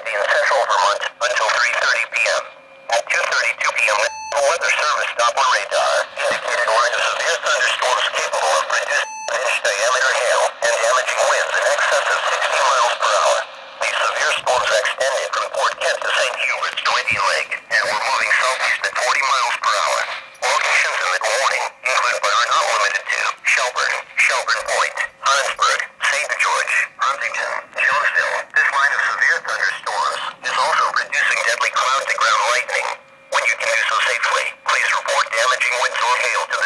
activity in central Vermont until 3:30 p.m. At 2:32 p.m., the Weather Service Doppler radar indicated a line of severe thunderstorms capable of producing inch diameter hail and damaging winds in excess of 60 miles per hour. These severe storms extended from Port Kent to St. Hubert's to Indian Lake and were moving southeast at 40 miles per hour. Locations in the warning include but are not limited to Shelburne Point, Huntsburg, St. George, Huntington, Jonesville. This line of severe thunderstorms is also producing deadly cloud-to-ground lightning. When you can do so safely, please report damaging winds or hail to the